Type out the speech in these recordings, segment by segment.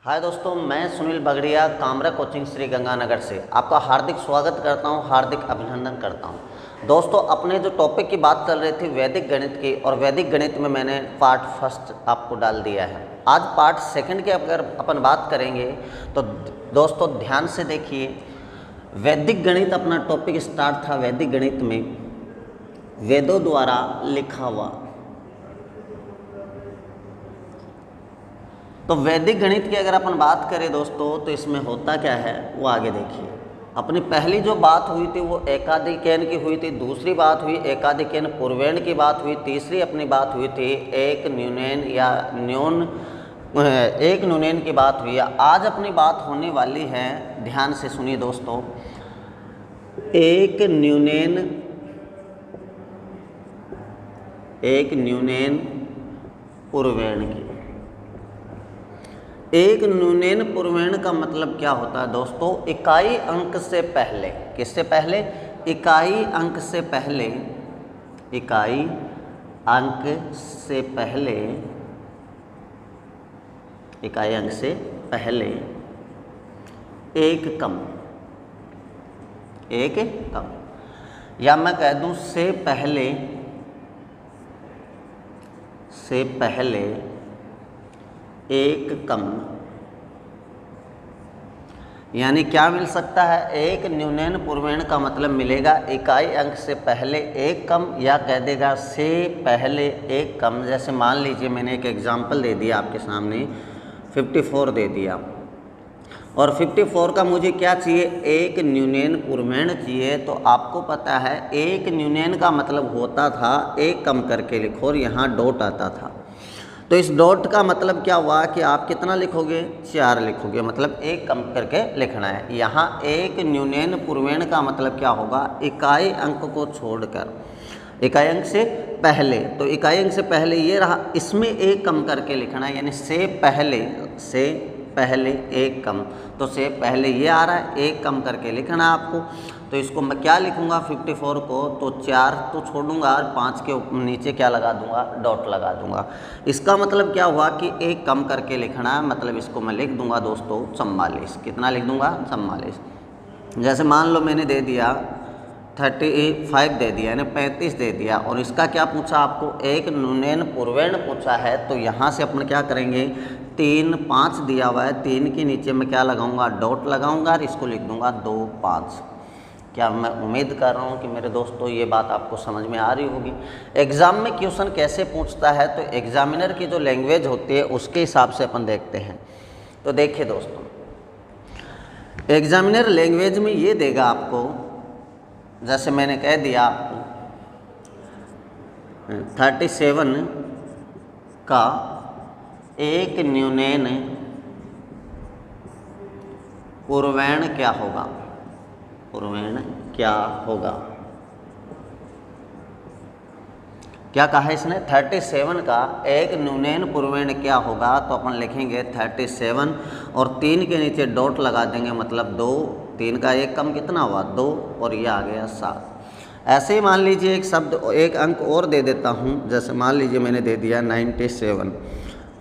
हाय दोस्तों, मैं सुनील बगड़िया कामरा कोचिंग श्री गंगानगर से आपका हार्दिक स्वागत करता हूं, हार्दिक अभिनंदन करता हूं। दोस्तों, अपने जो टॉपिक की बात चल रही थी वैदिक गणित की, और वैदिक गणित में मैंने पार्ट फर्स्ट आपको डाल दिया है। आज पार्ट सेकंड की अगर अपन बात करेंगे तो दोस्तों ध्यान से देखिए। वैदिक गणित अपना टॉपिक स्टार्ट था वैदिक गणित में वेदों द्वारा लिखा हुआ। तो वैदिक गणित की अगर अपन बात करें दोस्तों तो इसमें होता क्या है वो आगे देखिए। अपनी पहली जो बात हुई थी वो एकाधिकैन की हुई थी, दूसरी बात हुई एकाधिकैन पूर्वेण की बात हुई, तीसरी अपनी बात हुई थी एक न्यूनैन या एक न्यूनैन की बात हुई है। आज अपनी बात होने वाली है, ध्यान से सुनिए दोस्तों, एक न्यूनैन पूर्वेण की। एक न्यूनैन पूर्वेण का मतलब क्या होता है दोस्तों? इकाई अंक से पहले, किससे पहले? इकाई अंक से पहले, इकाई अंक से पहले, इकाई अंक से पहले एक कम, एक कम, या मैं कह दूं से पहले एक कम। यानी क्या मिल सकता है? एक न्यूनैन पूर्वेण का मतलब मिलेगा इकाई अंक से पहले एक कम, या कह देगा से पहले एक कम। जैसे मान लीजिए मैंने एक एग्जांपल दे दिया आपके सामने, 54 दे दिया, और 54 का मुझे क्या चाहिए? एक न्यूनैन पूर्वेण चाहिए। तो आपको पता है एक न्यूनैन का मतलब होता था एक कम करके लिखो, और यहाँ डॉट आता था। तो इस डॉट का मतलब क्या हुआ कि आप कितना लिखोगे? 4 लिखोगे, मतलब एक कम करके लिखना है। यहाँ एक न्यूनैन पूर्वेण का मतलब क्या होगा? इकाई अंक को छोड़कर, इकाई अंक से पहले। तो इकाई अंक से पहले ये रहा, इसमें एक कम करके लिखना है, यानी से पहले एक कम। तो से पहले ये आ रहा है, एक कम करके लिखना है आपको। तो इसको मैं क्या लिखूंगा 54 को? तो 4 तो छोड़ूंगा और 5 के नीचे क्या लगा दूंगा? डॉट लगा दूंगा। इसका मतलब क्या हुआ कि एक कम करके लिखना है, मतलब इसको मैं लिख दूंगा दोस्तों 44। कितना लिख दूंगा? 44। जैसे मान लो मैंने दे दिया 35 दे दिया, यानी 35 दे दिया, और इसका क्या पूछा आपको? एक न्यूनैन पूर्वेण पूछा है। तो यहाँ से अपन क्या करेंगे? 3 5 दिया हुआ है, 3 के नीचे मैं क्या लगाऊंगा? डॉट लगाऊंगा, और इसको लिख दूंगा 2 5। क्या मैं उम्मीद कर रहा हूँ कि मेरे दोस्तों ये बात आपको समझ में आ रही होगी। एग्ज़ाम में क्वेश्चन कैसे पूछता है, तो एग्जामिनर की जो लैंग्वेज होती है उसके हिसाब से अपन देखते हैं। तो देखिए दोस्तों, एग्जामिनर लैंग्वेज में ये देगा आपको, जैसे मैंने कह दिया आपको 37 का एक न्यूनैन पूर्वेण क्या होगा? पूर्वेण क्या होगा? क्या कहा है इसने? 37 का एक न्यूनैन पूर्वेण क्या होगा? तो अपन लिखेंगे 37 और 3 के नीचे डॉट लगा देंगे, मतलब 2। 3 का एक कम कितना हुआ? 2, और ये आ गया 7। ऐसे ही मान लीजिए एक शब्द, एक अंक और दे देता हूँ। जैसे मान लीजिए मैंने दे दिया 97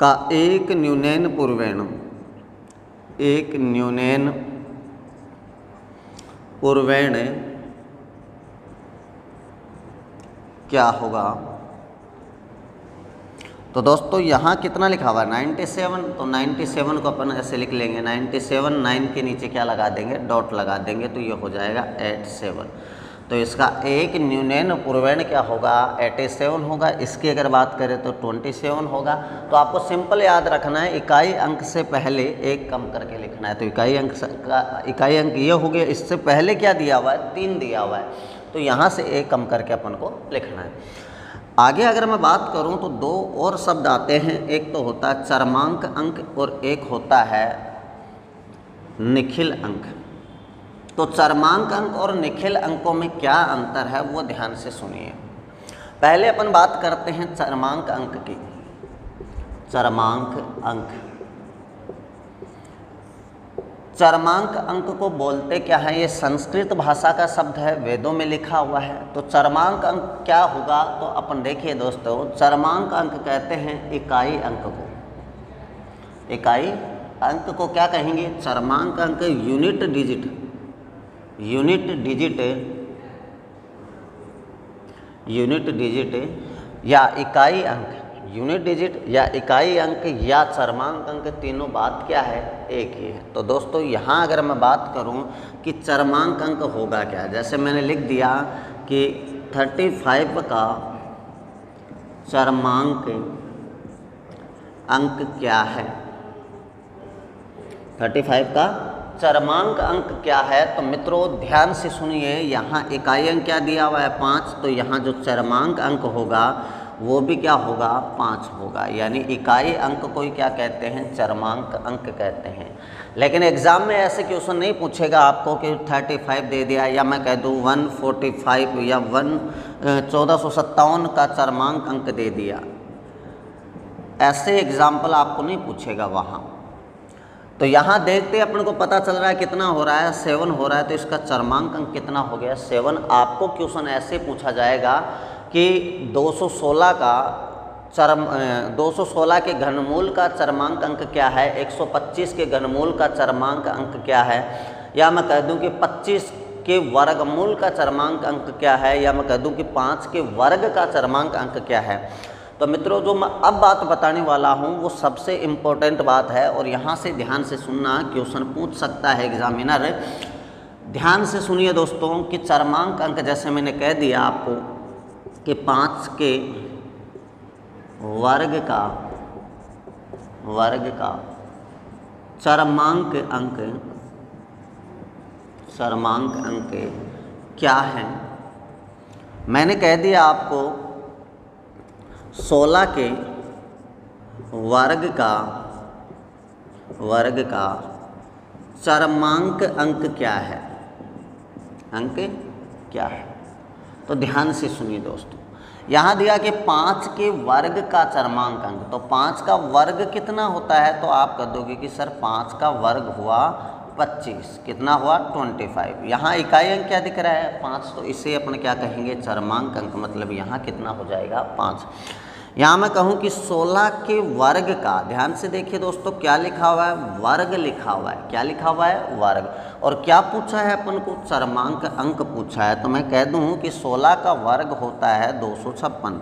का एक न्यूनैन पूर्वेण, एक न्यूनैन पूर्वेण क्या होगा? तो दोस्तों यहाँ कितना लिखा हुआ है? 97। तो 97 को अपन ऐसे लिख लेंगे 97, 9 के नीचे क्या लगा देंगे? डॉट लगा देंगे, तो ये हो जाएगा 87। तो इसका एक न्यूनैन पूर्वेण क्या होगा? 87 होगा। इसकी अगर बात करें तो 27 होगा। तो आपको सिंपल याद रखना है, इकाई अंक से पहले एक कम करके लिखना है। तो इकाई अंक ये हो गया। इससे पहले क्या दिया हुआ है? 3 दिया हुआ है, तो यहाँ से एक कम करके अपन को लिखना है। आगे अगर मैं बात करूँ तो 2 और शब्द आते हैं। एक तो होता है चरमांक अंक, और एक होता है निखिल अंक। तो चरमांक अंक और निखिल अंकों में क्या अंतर है वो ध्यान से सुनिए। पहले अपन बात करते हैं चरमांक अंक की। चरमांक अंक, चरमांक अंक को बोलते क्या है? ये संस्कृत भाषा का शब्द है, वेदों में लिखा हुआ है। तो चरमांक अंक क्या होगा? तो अपन देखिए दोस्तों, चरमांक अंक कहते हैं इकाई अंक को, इकाई अंक को क्या कहेंगे? चरमांक अंक, unit digit, unit digit, unit digit या इकाई अंक, यूनिट डिजिट या इकाई अंक या चरमांक अंक, तीनों बात क्या है? एक ही है। तो दोस्तों यहाँ अगर मैं बात करूँ कि चरमांक अंक होगा क्या, जैसे मैंने लिख दिया कि 35 का चरमांक अंक क्या है, 35 का चरमांक अंक क्या है। तो मित्रों ध्यान से सुनिए, यहाँ इकाई अंक क्या दिया हुआ है? 5। तो यहाँ जो चरमांक अंक होगा वो भी क्या होगा? 5 होगा। यानी इकाई अंक को ही क्या कहते हैं? चरमांक अंक कहते हैं। लेकिन एग्ज़ाम में ऐसे क्वेश्चन नहीं पूछेगा आपको कि 35 दे दिया या मैं कह दूँ 145 या 1457 का चरमांक अंक दे दिया, ऐसे एग्जाम्पल आपको नहीं पूछेगा वहाँ। तो यहाँ देखते अपन को पता चल रहा है कितना हो रहा है? 7 हो रहा है। तो इसका चरमांक अंक कितना हो गया? 7। आपको क्वेश्चन ऐसे पूछा जाएगा कि 216 का 216 के घनमूल का चरमांक अंक क्या है, 125 के घनमूल का चरमांक अंक क्या है, या मैं कह दूं कि 25 के वर्गमूल का चरमांक अंक क्या है, या मैं कह दूं कि 5 के वर्ग का चरमांक अंक क्या है। तो मित्रों जो मैं अब बात बताने वाला हूं वो सबसे इम्पोर्टेंट बात है और यहाँ से ध्यान से सुनना, क्वेश्चन पूछ सकता है एग्जामिनर। ध्यान से सुनिए दोस्तों कि चरमांक अंक, जैसे मैंने कह दिया आपको कि 5 के वर्ग का चरमांक अंक क्या है। मैंने कह दिया आपको 16 के वर्ग का चरमांक अंक क्या है, अंक क्या है। तो ध्यान से सुनिए दोस्तों, यहाँ दिया कि 5 के वर्ग का चरमांक अंक, तो 5 का वर्ग कितना होता है? तो आप कह दोगे कि सर 5 का वर्ग हुआ 25, कितना हुआ? 25। यहाँ इकाई अंक क्या दिख रहा है? 5। तो इसे अपन क्या कहेंगे? चरमांक अंक। मतलब यहाँ कितना हो जाएगा? 5। यहाँ मैं कहूँ कि 16 के वर्ग का, ध्यान से देखिए दोस्तों क्या लिखा हुआ है? वर्ग लिखा हुआ है। क्या लिखा हुआ है? वर्ग। और क्या पूछा है अपन को? चरमांक अंक पूछा है। तो मैं कह दूँ कि 16 का वर्ग होता है 256।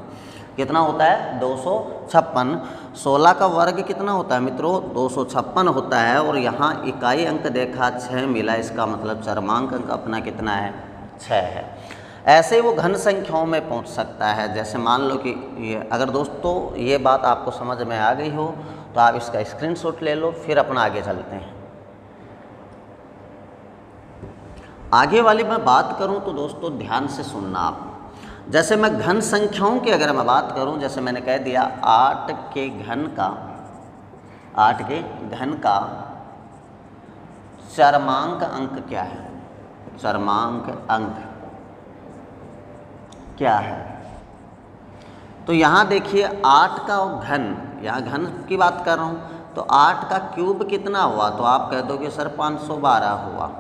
कितना होता है? 256। 16 का वर्ग कितना होता है मित्रों? 256 होता है। और यहाँ इकाई अंक देखा 6 मिला, इसका मतलब चरमांक अंक अपना कितना है? 6 है। ऐसे वो घन संख्याओं में पहुंच सकता है। जैसे मान लो कि ये, अगर दोस्तों ये बात आपको समझ में आ गई हो तो आप इसका स्क्रीनशॉट ले लो, फिर अपन आगे चलते हैं। आगे वाली मैं बात करूं तो दोस्तों ध्यान से सुनना आप। जैसे मैं घन संख्याओं की अगर मैं बात करूं, जैसे मैंने कह दिया 8 के घन का चरमांक अंक क्या है? चरमांक अंक क्या है? तो यहाँ देखिए 8 का घन, यहाँ घन की बात कर रहा हूँ, तो 8 का क्यूब कितना हुआ? तो आप कह दोगे सर 512 हुआ।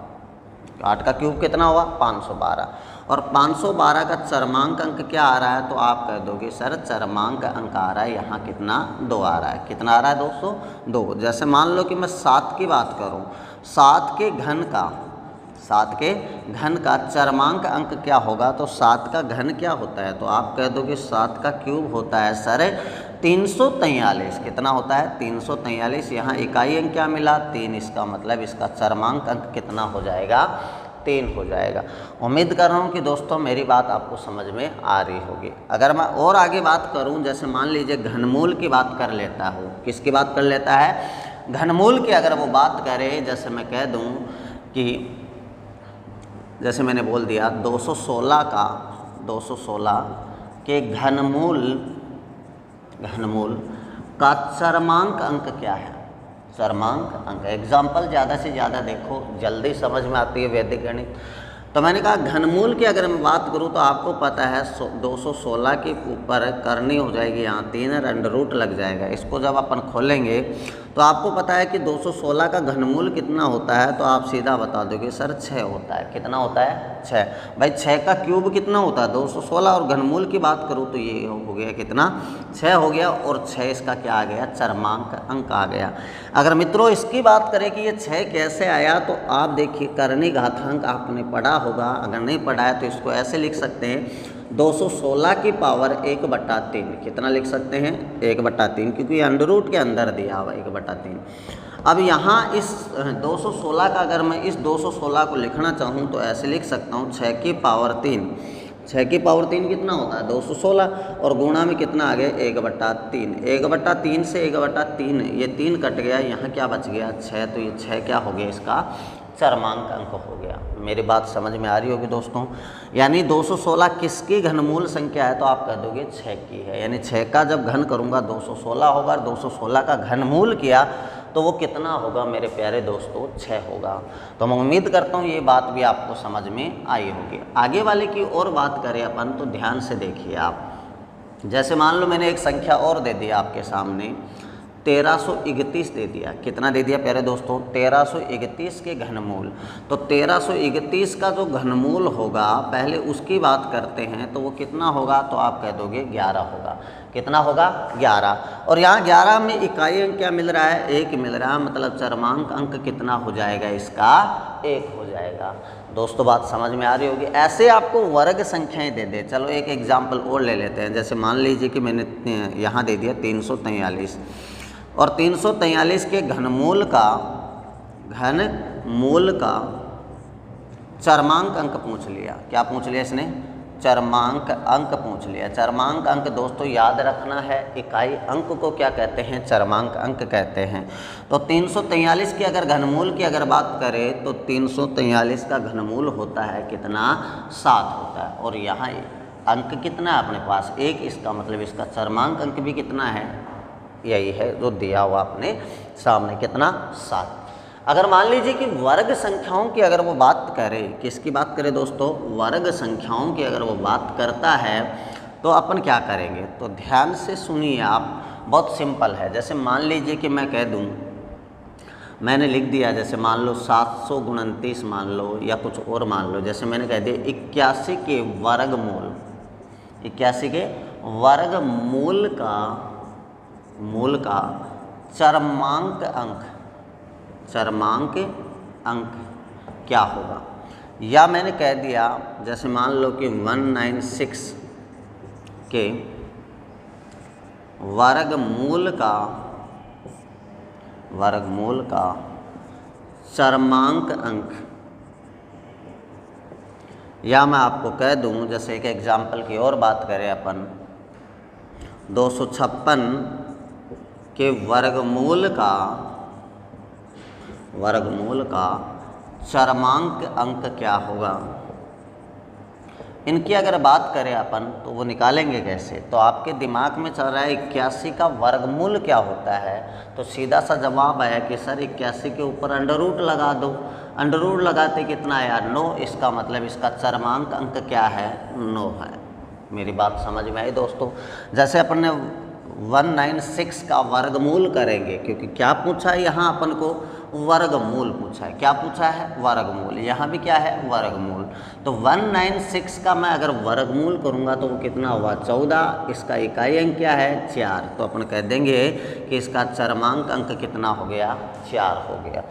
8 का क्यूब कितना हुआ? 512। और 512 का चरमांक अंक क्या आ रहा है? तो आप कह दोगे सर चरमांक अंक आ रहा है यहाँ कितना? 2 आ रहा है। कितना आ रहा है दोस्तों? 2। जैसे मान लो कि मैं 7 की बात करूँ, 7 के घन का चरमांक अंक क्या होगा? तो 7 का घन क्या होता है? तो आप कह दोगे 7 का क्यूब होता है सर 343। कितना होता है? 343। यहाँ इकाई अंक क्या मिला? 3। इसका मतलब इसका चरमांक अंक कितना हो जाएगा? 3 हो जाएगा। उम्मीद कर रहा हूँ कि दोस्तों मेरी बात आपको समझ में आ रही होगी। अगर मैं और आगे बात करूँ, जैसे मान लीजिए घनमूल की बात कर लेता हूँ। किसकी बात कर लेता है? घनमूल की अगर वो बात करे, जैसे मैं कह दूँ कि जैसे मैंने बोल दिया 216 के घनमूल का चरमांक अंक क्या है? चरमांक अंक। एग्जाम्पल ज़्यादा से ज़्यादा देखो, जल्दी समझ में आती है वैदिक गणित। तो मैंने कहा घनमूल की अगर मैं बात करूँ तो आपको पता है 216 के ऊपर करनी हो जाएगी यहाँ 3 और अंडर रूट लग जाएगा। इसको जब अपन खोलेंगे तो आपको पता है कि 216 का घनमूल कितना होता है, तो आप सीधा बता दोगे सर 6 होता है। कितना होता है? 6। भाई 6 का क्यूब कितना होता है? 216। और घनमूल की बात करूँ तो ये हो गया कितना? 6 हो गया। और 6 इसका क्या आ गया? चरमांक अंक आ गया। अगर मित्रों इसकी बात करें कि ये 6 कैसे आया, तो आप देखिए करनी घातांक आपने पढ़ा होगा, अगर नहीं पढ़ा है तो इसको ऐसे लिख सकते हैं 216 की पावर 1/3। कितना लिख सकते हैं? 1/3, क्योंकि अंडर रूट के अंदर दिया हुआ 1/3। अब यहाँ इस 216 का अगर मैं इस 216 को लिखना चाहूँ तो ऐसे लिख सकता हूँ 6 की पावर 3। 6 की पावर 3 कितना होता है? 216। और गुणा में कितना आ गया? 1/3। 1/3 से 1/3 ये 3 कट गया, यहाँ क्या बच गया? 6। तो ये 6 क्या हो गया? इसका चरमांक अंक हो गया। मेरी बात समझ में आ रही होगी दोस्तों। यानी 216 किसकी घनमूल संख्या है? तो आप कह दोगे 6 की है। यानी 6 का जब घन करूँगा 216 होगा, और 216 का घनमूल किया तो वो कितना होगा मेरे प्यारे दोस्तों? 6 होगा। तो मैं उम्मीद करता हूँ ये बात भी आपको समझ में आई होगी। आगे वाले की और बात करें अपन तो ध्यान से देखिए आप। जैसे मान लो मैंने एक संख्या और दे दिया आपके सामने, 1331 दे दिया। कितना दे दिया प्यारे दोस्तों? 1331 के घनमूल। तो 1331 का जो घनमूल होगा पहले उसकी बात करते हैं, तो वो कितना होगा? तो आप कह दोगे 11 होगा। कितना होगा? 11। और यहाँ 11 में इकाई अंक क्या मिल रहा है? 1 मिल रहा है। मतलब चरमांक अंक कितना हो जाएगा? इसका 1 हो जाएगा। दोस्तों बात समझ में आ रही होगी। ऐसे आपको वर्ग संख्याएं दे दे। चलो एक एग्जाम्पल और ले लेते हैं। जैसे मान लीजिए कि मैंने यहाँ दे दिया 343, और 343 के घनमूल का चरमांक अंक पूछ लिया। क्या पूछ लिया इसने? चरमांक अंक पूछ लिया। चरमांक अंक दोस्तों याद रखना है, इकाई अंक को क्या कहते हैं? चरमांक अंक कहते हैं। तो 343 की अगर घनमूल की अगर बात करें तो 343 का घनमूल होता है कितना? 7 होता है। और यहाँ अंक कितना है अपने पास? 1। इसका मतलब इसका चरमांक अंक भी कितना है? यही है जो दिया हुआ अपने सामने। कितना? 7। अगर मान लीजिए कि वर्ग संख्याओं की अगर वो बात करें, किसकी बात करें दोस्तों? वर्ग संख्याओं की अगर वो बात करता है तो अपन क्या करेंगे? तो ध्यान से सुनिए आप, बहुत सिंपल है। जैसे मान लीजिए कि मैं कह दूं, मैंने लिख दिया जैसे मान लो 729 मान लो, या कुछ और मान लो। जैसे मैंने कह दिया 81 के वर्गमूल, 81 के वर्गमूल का चरमांक अंक क्या होगा? या मैंने कह दिया जैसे मान लो कि 196 के वर्गमूल का चरमांक अंक। या मैं आपको कह दूं, जैसे एक एग्जाम्पल की और बात करें अपन, 256 के वर्गमूल का चरमांक अंक क्या होगा? इनकी अगर बात करें अपन तो वो निकालेंगे कैसे? तो आपके दिमाग में चल रहा है 81 का वर्गमूल क्या होता है, तो सीधा सा जवाब आया कि सर 81 के ऊपर अंडर रूट लगा दो। अंडर रूट लगाते कितना आया? 9। इसका मतलब इसका चरमांक अंक क्या है? 9 है। मेरी बात समझ में आई दोस्तों। जैसे अपन ने 196 का वर्गमूल करेंगे, क्योंकि क्या पूछा है यहाँ अपन को? वर्गमूल पूछा है। क्या पूछा है? वर्गमूल। यहाँ भी क्या है? वर्गमूल। तो 196 का मैं अगर वर्गमूल करूँगा तो वो कितना हुआ? 14। इसका इकाई अंक क्या है? 4। तो अपन कह देंगे कि इसका चरमांक अंक कितना हो गया? 4 हो गया।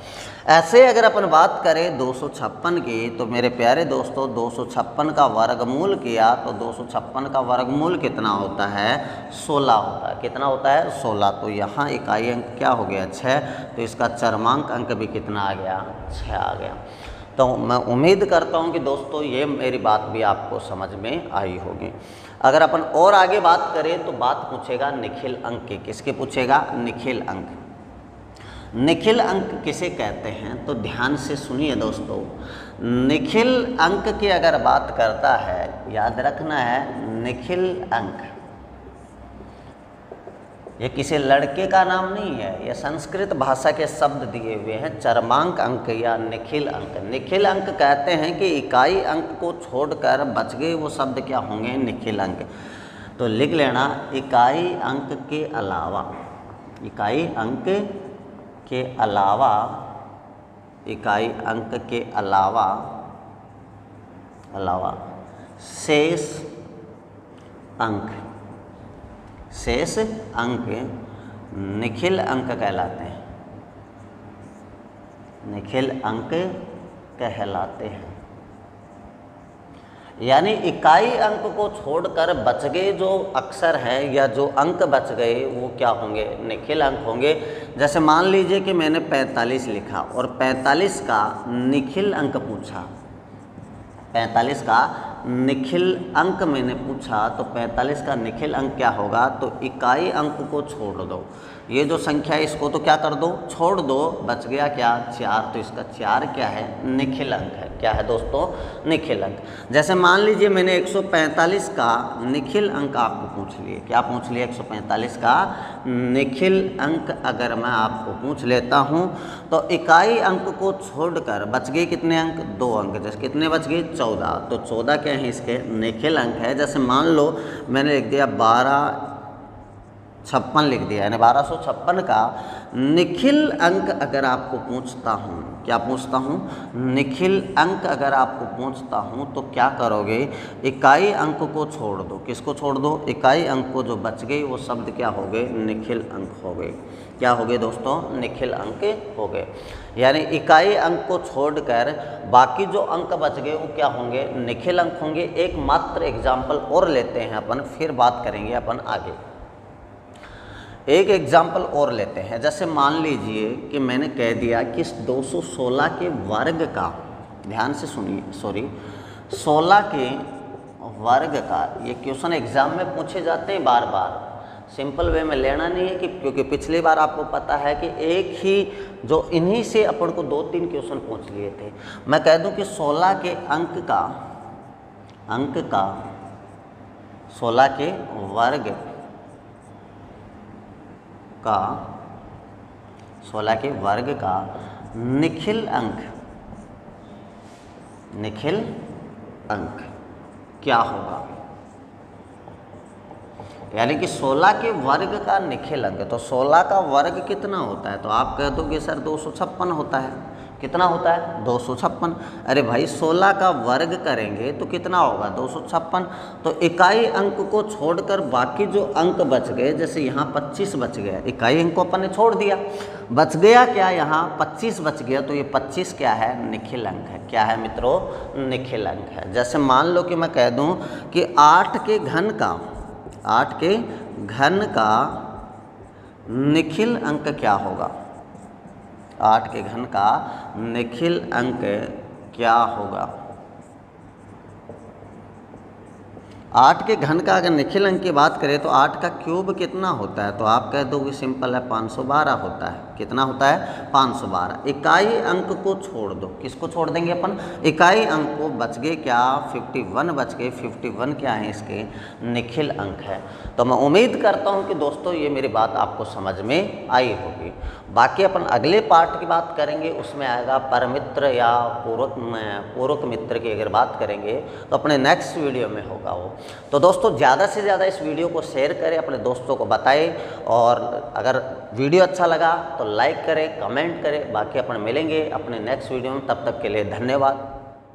ऐसे अगर अपन बात करें 256 की, तो मेरे प्यारे दोस्तों 256 का वर्गमूल किया तो 256 का वर्गमूल कितना होता है? 16 होता है। कितना होता है? 16। तो यहाँ इकाई अंक क्या हो गया? 6। तो इसका चरमांक अंक भी कितना आ गया? 6 आ गया। तो मैं उम्मीद करता हूँ कि दोस्तों ये मेरी बात भी आपको समझ में आई होगी। अगर अपन और आगे बात करें तो बात पूछेगा निखिल अंक की। किसके पूछेगा? निखिल अंक। निखिल अंक किसे कहते हैं? तो ध्यान से सुनिए दोस्तों। निखिल अंक की अगर बात करता है, याद रखना है निखिल अंक, ये किसी लड़के का नाम नहीं है, ये संस्कृत भाषा के शब्द दिए हुए हैं। चरमांक अंक या निखिल अंक। निखिल अंक कहते हैं कि इकाई अंक को छोड़कर बच गए वो शब्द क्या होंगे, निखिल अंक। तो लिख लेना इकाई अंक के अलावा, इकाई अंक के अलावा, इकाई अंक के अलावा शेष अंक, शेष अंक निखिल अंक कहलाते हैं, निखिल अंक कहलाते हैं। यानी इकाई अंक को छोड़कर बच गए जो अक्षर हैं या जो अंक बच गए वो क्या होंगे, निखिल अंक होंगे। जैसे मान लीजिए कि मैंने 45 लिखा और 45 का निखिल अंक पूछा, 45 का निखिल अंक मैंने पूछा, तो 45 का निखिल अंक क्या होगा, तो इकाई अंक को छोड़ दो, ये जो संख्या है इसको तो क्या कर दो, छोड़ दो, बच गया क्या, 4। तो इसका 4 क्या है, निखिल अंक है। क्या है दोस्तों, निखिल अंक। जैसे मान लीजिए मैंने 145 का निखिल अंक आपको पूछ लिए, क्या पूछ लिया, 145 का निखिल अंक अगर मैं आपको पूछ लेता हूँ तो इकाई अंक को छोड़कर बच गए कितने अंक, 2 अंक। जैसे कितने बच गए, 14। तो 14 क्या है, इसके निखिल अंक है। जैसे मान लो मैंने लिख दिया 1256 लिख दिया, यानी 1256 का निखिल अंक अगर आपको पूछता हूँ, क्या पूछता हूँ, निखिल अंक अगर आपको पूछता हूँ तो क्या करोगे, इकाई अंक को छोड़ दो। किसको छोड़ दो, इकाई अंक को, जो बच गई वो शब्द क्या हो गए, निखिल अंक हो गए। क्या हो गए दोस्तों, निखिल अंक हो गए। यानी इकाई अंक को छोड़कर बाकी जो अंक बच गए वो क्या होंगे, निखिल अंक होंगे। एक मात्र एग्जाम्पल और लेते हैं अपन, फिर बात करेंगे अपन आगे। एक एग्जाम्पल और लेते हैं। जैसे मान लीजिए कि मैंने कह दिया कि 216 के वर्ग का, ध्यान से सुनिए, 16 के वर्ग का, ये क्वेश्चन एग्जाम में पूछे जाते हैं बार बार। सिंपल वे में लेना नहीं है कि, क्योंकि पिछली बार आपको पता है कि एक ही जो इन्हीं से अपन को 2-3 क्वेश्चन पूछ लिए थे। मैं कह दूं कि 16 के अंक का 16 के वर्ग का, 16 के वर्ग का निखिल अंक क्या होगा। यानी कि 16 के वर्ग का निखिल अंक, तो 16 का वर्ग कितना होता है, तो आप कह दोगे सर 256 होता है। कितना होता है, 256। अरे भाई 16 का वर्ग करेंगे तो कितना होगा, 256। तो इकाई अंक को छोड़कर बाकी जो अंक बच गए, जैसे यहाँ 25 बच गया, इकाई अंक को अपन ने छोड़ दिया, बच गया क्या, यहाँ 25 बच गया, तो ये 25 क्या है, निखिल अंक है। क्या है मित्रों, निखिल अंक है। जैसे मान लो कि मैं कह दूँ कि 8 के घन का निखिल अंक क्या होगा, 8 के घन का निखिल अंक क्या होगा। 8 के घन का अगर निखिल अंक की बात करें तो 8 का क्यूब कितना होता है, तो आप कह दोगे सिंपल है 512 होता है। कितना होता है, 512। इकाई अंक को छोड़ दो, किसको छोड़ देंगे अपन, इकाई अंक को, बच गए क्या, 51 बच गए। 51 क्या है, इसके निखिल अंक है। तो मैं उम्मीद करता हूँ कि दोस्तों ये मेरी बात आपको समझ में आई होगी। बाकी अपन अगले पार्ट की बात करेंगे, उसमें आएगा परमित्र या पूरक मित्र की अगर बात करेंगे तो अपने नेक्स्ट वीडियो में होगा वो। तो दोस्तों ज़्यादा से ज़्यादा इस वीडियो को शेयर करें, अपने दोस्तों को बताएं, और अगर वीडियो अच्छा लगा तो लाइक करें, कमेंट करें। बाकी अपन मिलेंगे अपने नेक्स्ट वीडियो में, तब तक के लिए धन्यवाद।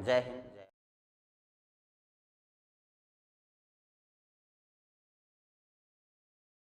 जय हिंद।